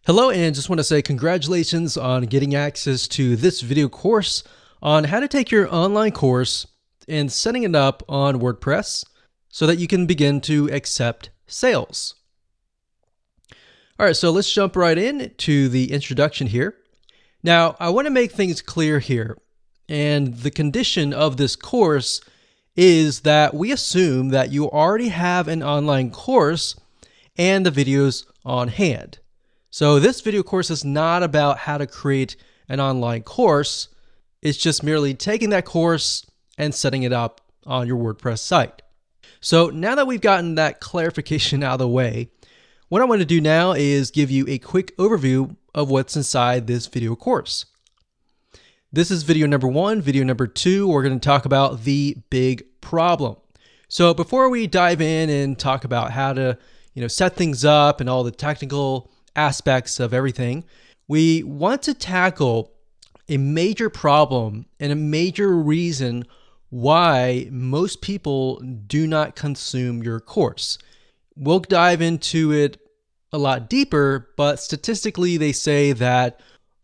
Hello, and just want to say congratulations on getting access to this video course on how to take your online course and setting it up on WordPress so that you can begin to accept sales. All right, so let's jump right in to the introduction here. Now, I want to make things clear here, and the condition of this course is that we assume that you already have an online course and the videos on hand. So this video course is not about how to create an online course. It's just merely taking that course and setting it up on your WordPress site. So now that we've gotten that clarification out of the way, what I want to do now is give you a quick overview of what's inside this video course. This is video number 1. Video number 2, we're going to talk about the big problem. So before we dive in and talk about how to set things up and all the technical aspects of everything, we want to tackle a major problem and a major reason why most people do not consume your course. We'll dive into it a lot deeper, but statistically they say that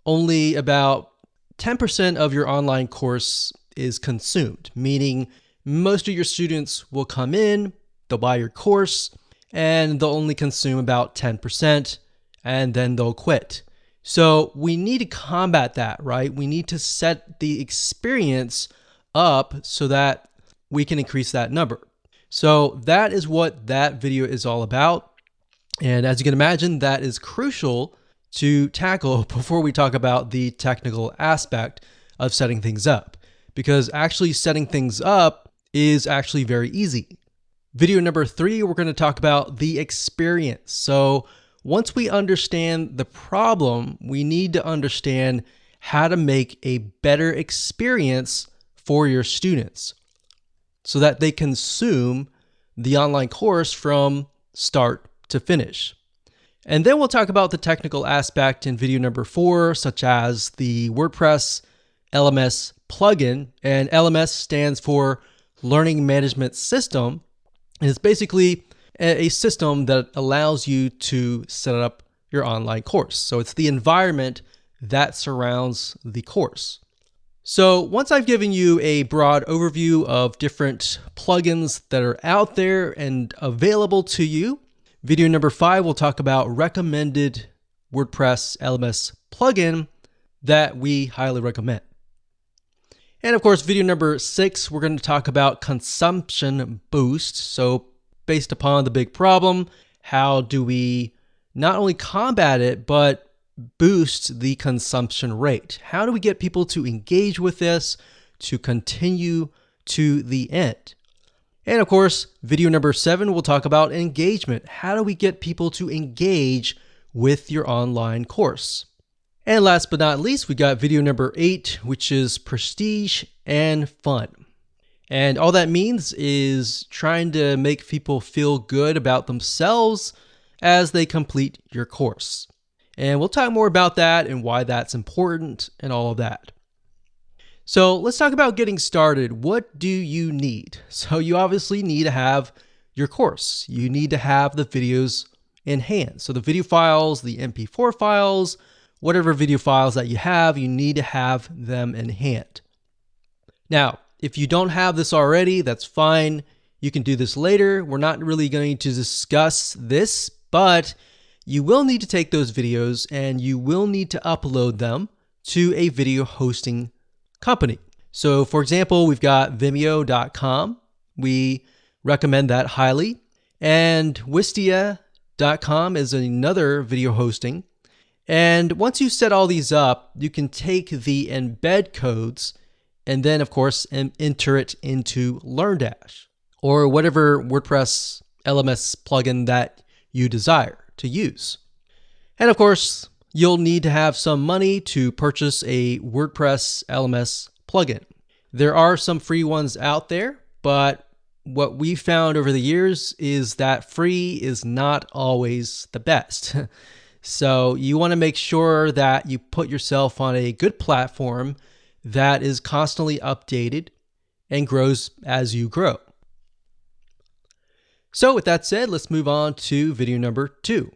only about 10% of your online course is consumed, meaning most of your students will come in, they'll buy your course, and they'll only consume about 10%. And then they'll quit. So we need to combat that, right? We need to set the experience up so that we can increase that number. So that is what that video is all about. And as you can imagine, that is crucial to tackle before we talk about the technical aspect of setting things up, because actually setting things up is actually very easy. Video number 3, we're going to talk about the experience. So once we understand the problem, we need to understand how to make a better experience for your students so that they consume the online course from start to finish. And then we'll talk about the technical aspect in video number 4, such as the WordPress LMS plugin. And LMS stands for Learning Management System. And it's basically a system that allows you to set up your online course. So it's the environment that surrounds the course. So once I've given you a broad overview of different plugins that are out there and available to you, video number 5 will talk about recommended WordPress LMS plugin that we highly recommend. And of course, video number 6, we're going to talk about consumption boost. So based upon the big problem, how do we not only combat it, but boost the consumption rate? How do we get people to engage with this, to continue to the end? And of course, video number 7, we'll talk about engagement. How do we get people to engage with your online course? And last but not least, we got video number 8, which is prestige and fun. And all that means is trying to make people feel good about themselves as they complete your course. And we'll talk more about that and why that's important and all of that. So let's talk about getting started. What do you need? So you obviously need to have your course. You need to have the videos in hand. So the video files, the MP4 files, whatever video files that you have, you need to have them in hand. Now, if you don't have this already, that's fine. You can do this later. We're not really going to discuss this, but you will need to take those videos and you will need to upload them to a video hosting company. So for example, we've got Vimeo.com. We recommend that highly. And Wistia.com is another video hosting. And once you set all these up, you can take the embed codes and then, of course, enter it into LearnDash or whatever WordPress LMS plugin that you desire to use. And of course, you'll need to have some money to purchase a WordPress LMS plugin. There are some free ones out there, but what we found over the years is that free is not always the best. So you want to make sure that you put yourself on a good platform that is constantly updated and grows as you grow. So with that said, let's move on to video number 2.